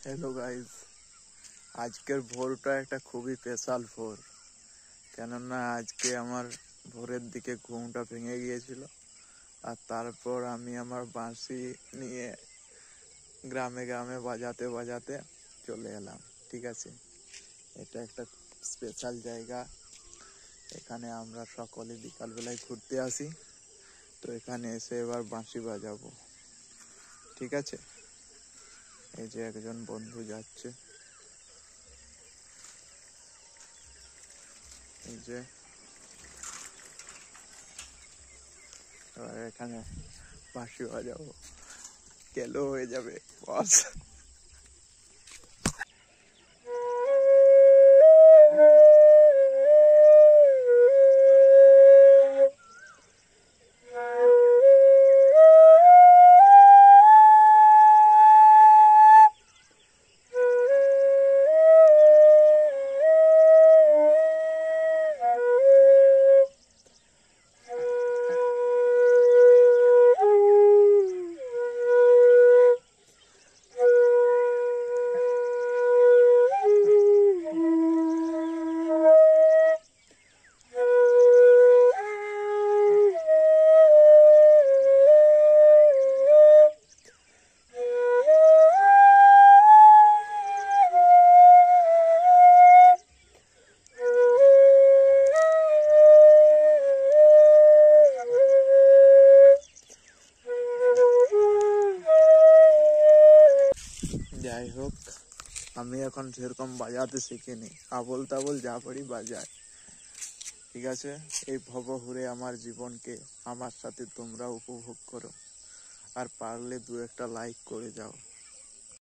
Hello guys, আজকের ভোরটা একটা খুবই স্পেশাল ভোর। কেননা আজকে আমার ভোরের দিকে ঘুমটা ভেঙে গিয়েছিল, আর তারপর আমি আমার বাঁশি নিয়ে গ্রামে গ্রামে বাজাতে বাজাতে চলে এলাম। ঠিক আছে, এটা একটা স্পেশাল জায়গা। এখানে আমরা সকলে বিকালবেলায় ঘুরতে আসি, তো এখানে এসে এবার বাঁশি বাজাবো। ঠিক আছে, এই যে একজন বন্ধু যাচ্ছে, এই যে এবার এখানে বাঁশি বাজাবো, কেলো হয়ে যাবে বস। যাই হোক, আমি এখন সেরকম বাজাতে শিখিনি, আবোল তাবোল যা পারি বাজায়। ঠিক আছে, এই ভবঘুরে আমার জীবনকে আমার সাথে তোমরা উপভোগ করো, আর পারলে 2-1টা লাইক করে যাও।